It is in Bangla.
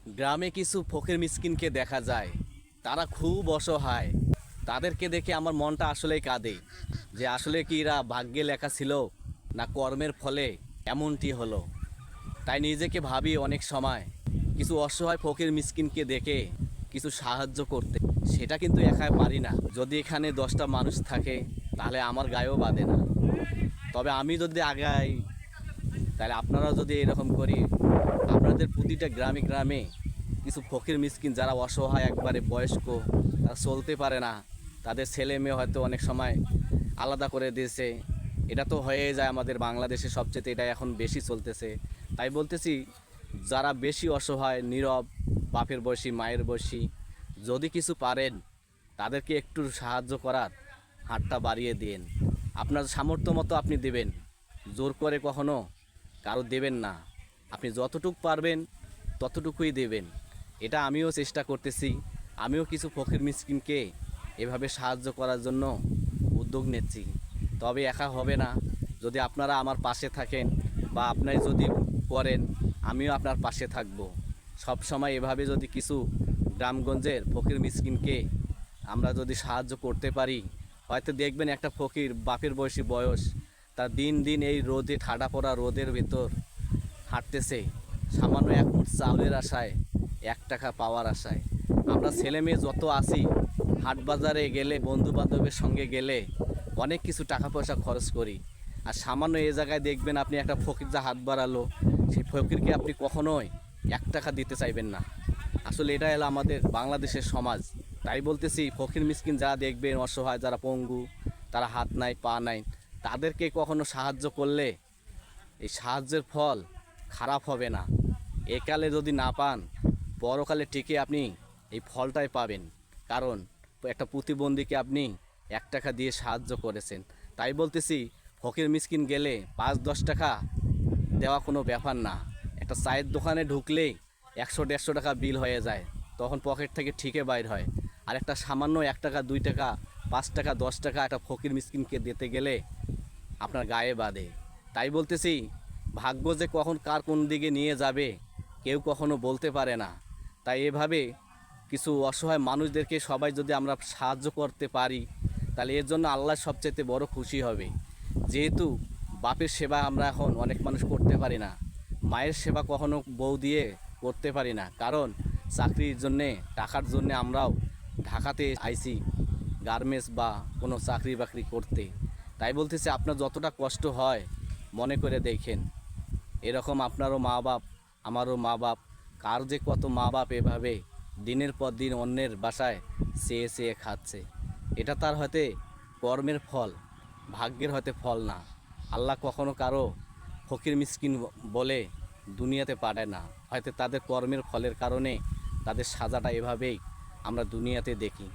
গ্রামে কিছু ফকির মিসকিনকে দেখা যায়, তারা খুব অসহায়। তাদেরকে দেখে আমার মনটা আসলেই কাঁদে যে আসলে কি এরা ভাগ্যে লেখা ছিল না কর্মের ফলে এমনটি হলো। তাই নিজেকে ভাবি অনেক সময় কিছু অসহায় ফকির মিসকিনকে দেখে কিছু সাহায্য করতে। সেটা কিন্তু একাই পারি না। যদি এখানে 10টা মানুষ থাকে তাহলে আমার গায়েও বাঁধে না। তবে আমি যদি আগাই, তাহলে আপনারাও যদি এরকম করি, আপনাদের প্রতিটা গ্রামে গ্রামে কিছু ফকির মিসকিন যারা অসহায়, একবারে বয়স্ক, তারা চলতে পারে না, তাদের ছেলে মেয়ে হয়তো অনেক সময় আলাদা করে দিয়েছে। এটা তো হয়ে যায় আমাদের বাংলাদেশে, সবচেয়ে এটা এখন বেশি চলতেছে। তাই বলতেছি, যারা বেশি অসহায়, নীরব, বাপের বয়সী, মায়ের বয়সী, যদি কিছু পারেন তাদেরকে একটু সাহায্য করার হাতটা বাড়িয়ে দিন। আপনার সামর্থ্য মতো আপনি দেবেন, জোর করে কখনো কারো দেবেন না। আপনি যতটুকু পারবেন ততটুকুই দেবেন। এটা আমিও চেষ্টা করতেছি। আমিও কিছু ফকির মিসকিনকে এভাবে সাহায্য করার জন্য উদ্যোগ নিচ্ছি। তবে একা হবে না। যদি আপনারা আমার পাশে থাকেন বা আপনারা যদি করেন, আমিও আপনার পাশে থাকব। সব সময় এভাবে যদি কিছু গ্রামগঞ্জের ফকির মিসকিনকে আমরা যদি সাহায্য করতে পারি, হয়তো দেখবেন একটা ফকির বাপের বয়সী বয়স, তার দিন দিন এই রোদে, ঠাডা পড়া রোদের ভেতর হাঁটতেছে সামান্য এক মুঠ চাউলের আশায়, 1 টাকা পাওয়ার আশায়। আমরা ছেলে মেয়ে যত আছি, হাট বাজারে গেলে, বন্ধু বান্ধবের সঙ্গে গেলে অনেক কিছু টাকা পয়সা খরচ করি। আর সামান্য এই জায়গায় দেখবেন আপনি একটা ফকির যা হাত বাড়ালো, সেই ফকিরকে আপনি কখনোই 1 টাকা দিতে চাইবেন না। আসলে এটা হলো আমাদের বাংলাদেশের সমাজ। তাই বলতেছি, ফকির মিসকিন যারা দেখবেন অসহায়, যারা পঙ্গু, তারা হাত নাই পা নাই, তাদেরকে কখনো সাহায্য করলে এই সাহায্যের ফল খারাপ হবে না। একালে যদি না পান, পরকালে ঠিকই আপনি এই ফলটাই পাবেন। কারণ একটা প্রতিবন্ধীকে আপনি 1 টাকা দিয়ে সাহায্য করেছেন। তাই বলতেছি, ফকির মিসকিন গেলে 5-10 টাকা দেওয়া কোনো ব্যাপার না। একটা চায়ের দোকানে ঢুকলেই 100-150 টাকা বিল হয়ে যায়, তখন পকেট থেকে ঠিকই বাইর হয়। আর একটা সামান্য 1 টাকা, 2 টাকা, 5 টাকা, 10 টাকা একটা ফকির মিসকিনকে দিতে গেলে আপনার গায়ে বাঁধে। তাই বলতেছি, ভাগ্য যে কখন কার কোন দিকে নিয়ে যাবে কেউ কখনো বলতে পারে না। তাই এভাবে কিছু অসহায় মানুষদেরকে সবাই যদি আমরা সাহায্য করতে পারি, তাহলে এর জন্য আল্লাহ সবচেয়ে বড় খুশি হবে। যেহেতু বাপের সেবা আমরা এখন অনেক মানুষ করতে পারি না, মায়ের সেবা কখনো বউ দিয়ে করতে পারি না, কারণ চাকরির জন্যে, টাকার জন্যে আমরাও ঢাকাতে আইছি গার্মেন্টস বা কোনো চাকরি বাকরি করতে। তাই বলতেছি, আপনার যতটা কষ্ট হয় মনে করে দেখেন, এরকম আপনারও মা বাপ, আমারও মা বাপ, কার যে কত মা বাপ এভাবে দিনের পর দিন অন্যের বাসায় চেয়ে চেয়ে খাচ্ছে। এটা তার হয়তো কর্মের ফল, ভাগ্যের হয়তো ফল না। আল্লাহ কখনো কারো ফকির মিসকিন বলে দুনিয়াতে পাঠায় না। হয়তো তাদের কর্মের ফলের কারণে তাদের সাজাটা এভাবেই আমরা দুনিয়াতে দেখি।